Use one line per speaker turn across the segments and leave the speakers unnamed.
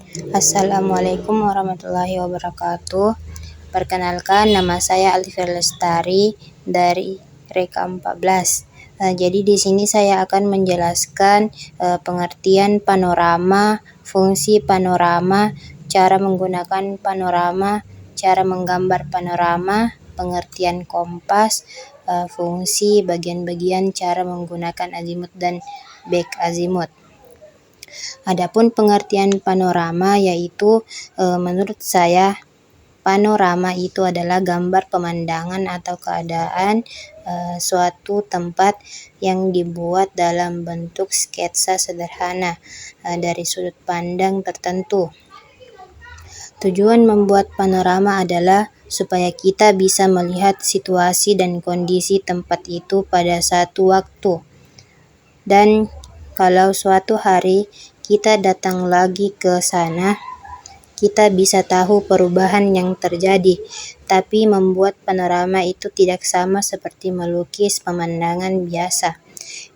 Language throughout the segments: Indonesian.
Assalamualaikum warahmatullahi wabarakatuh. Perkenalkan, nama saya Alifir Lestari dari Reka 14. Jadi di sini saya akan menjelaskan pengertian panorama, fungsi panorama, cara menggunakan panorama, cara menggambar panorama, pengertian kompas, fungsi, bagian-bagian cara menggunakan azimut dan back azimut. Adapun pengertian panorama yaitu menurut saya panorama itu adalah gambar pemandangan atau keadaan suatu tempat yang dibuat dalam bentuk sketsa sederhana dari sudut pandang tertentu. Tujuan membuat panorama adalah supaya kita bisa melihat situasi dan kondisi tempat itu pada satu waktu. Dan kalau suatu hari kita datang lagi ke sana, kita bisa tahu perubahan yang terjadi. Tapi membuat panorama itu tidak sama seperti melukis pemandangan biasa,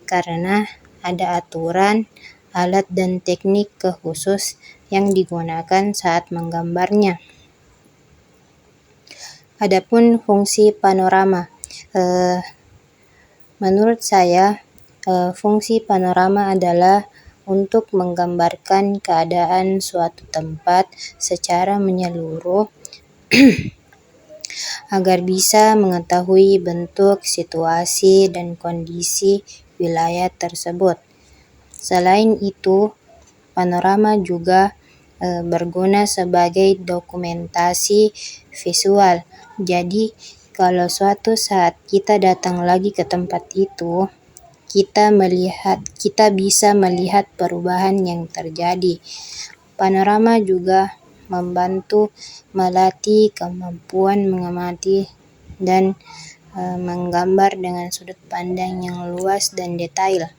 karena ada aturan, alat dan teknik khusus yang digunakan saat menggambarnya. Adapun fungsi panorama, menurut saya fungsi panorama adalah untuk menggambarkan keadaan suatu tempat secara menyeluruh agar bisa mengetahui bentuk, situasi, dan kondisi wilayah tersebut. Selain itu, panorama juga berguna sebagai dokumentasi visual. Jadi, kalau suatu saat kita datang lagi ke tempat itu, kita bisa melihat perubahan yang terjadi. Panorama juga membantu melatih kemampuan mengamati dan menggambar dengan sudut pandang yang luas dan detail.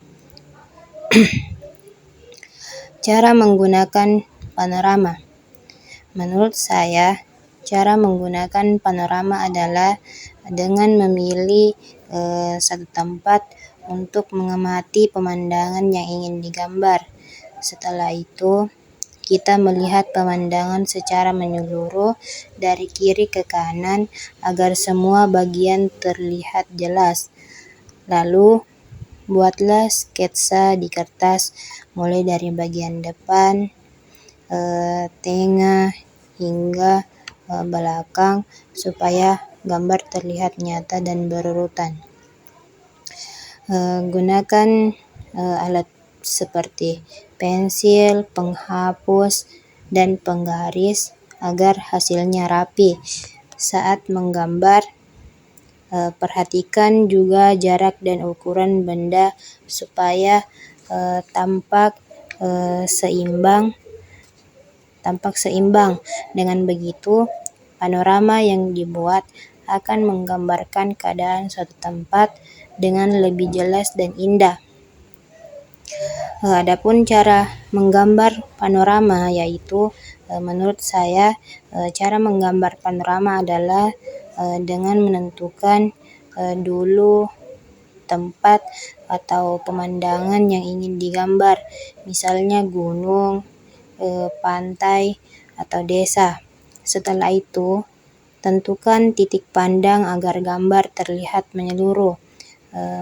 Cara menggunakan panorama. Menurut saya, cara menggunakan panorama adalah dengan memilih satu tempat untuk mengamati pemandangan yang ingin digambar. Setelah itu, kita melihat pemandangan secara menyeluruh dari kiri ke kanan agar semua bagian terlihat jelas. Lalu, buatlah sketsa di kertas mulai dari bagian depan, tengah, hingga belakang supaya gambar terlihat nyata dan berurutan. Gunakan alat seperti pensil, penghapus, dan penggaris agar hasilnya rapi. Saat menggambar, perhatikan juga jarak dan ukuran benda supaya tampak seimbang. Dengan begitu, panorama yang dibuat akan menggambarkan keadaan suatu tempat dengan lebih jelas dan indah. Adapun cara menggambar panorama yaitu menurut saya cara menggambar panorama adalah dengan menentukan dulu tempat atau pemandangan yang ingin digambar, misalnya gunung, pantai, atau desa. Setelah itu, tentukan titik pandang agar gambar terlihat menyeluruh.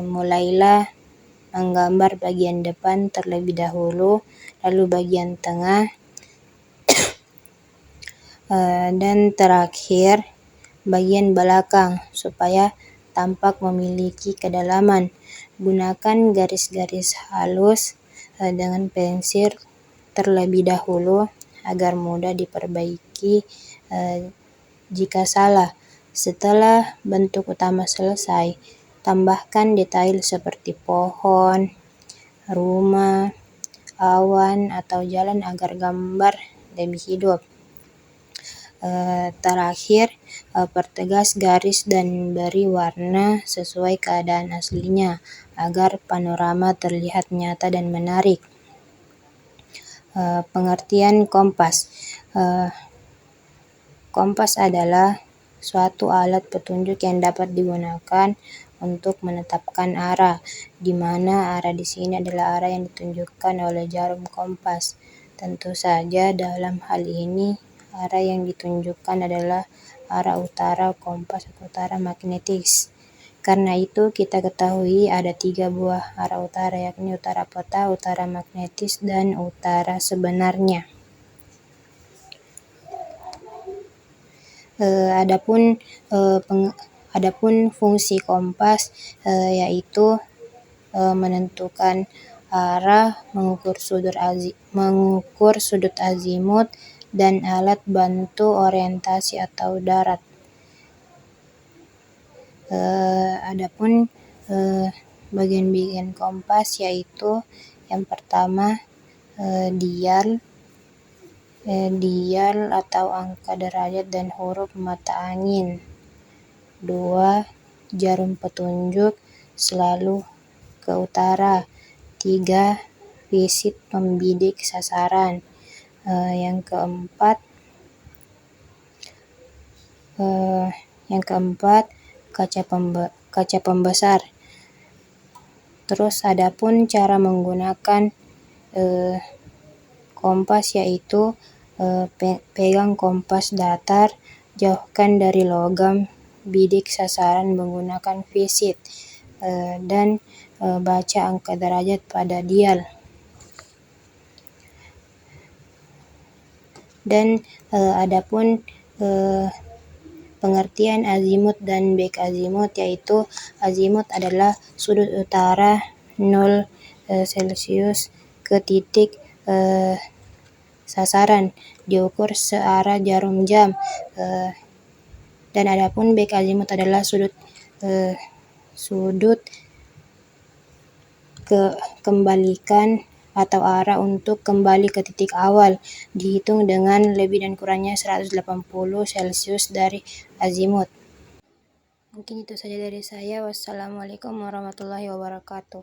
Mulailah menggambar bagian depan terlebih dahulu, lalu bagian tengah, dan terakhir bagian belakang supaya tampak memiliki kedalaman. Gunakan garis-garis halus dengan pensil terlebih dahulu agar mudah diperbaiki jika salah. Setelah bentuk utama selesai, tambahkan detail seperti pohon, rumah, awan, atau jalan agar gambar lebih hidup. Terakhir, pertegas garis dan beri warna sesuai keadaan aslinya agar panorama terlihat nyata dan menarik. Pengertian kompas. Kompas adalah suatu alat petunjuk yang dapat digunakan untuk menetapkan arah, di mana arah di sini adalah arah yang ditunjukkan oleh jarum kompas. Tentu saja dalam hal ini arah yang ditunjukkan adalah arah utara kompas atau utara magnetis. Karena itu kita ketahui ada 3 buah arah utara, yakni utara peta, utara magnetis, dan utara sebenarnya. Adapun fungsi kompas yaitu menentukan arah, mengukur sudut azimut, dan alat bantu orientasi atau darat. Adapun bagian-bagian kompas yaitu yang pertama dial atau angka derajat dan huruf mata angin. 2. Jarum petunjuk selalu ke utara. 3. Visit membidik sasaran. Yang keempat kaca pembesar. Terus adapun cara menggunakan kompas yaitu pegang kompas datar, jauhkan dari logam, bidik sasaran menggunakan visit, dan baca angka derajat pada dial. Dan adapun pengertian azimut dan back azimut, yaitu azimut adalah sudut utara 0 Celcius ke titik sasaran, diukur searah jarum jam. Dan adapun back azimut adalah sudut kembalikan atau arah untuk kembali ke titik awal, dihitung dengan lebih dan kurangnya 180 Celcius dari azimut. Mungkin itu saja dari saya. Wassalamualaikum warahmatullahi wabarakatuh.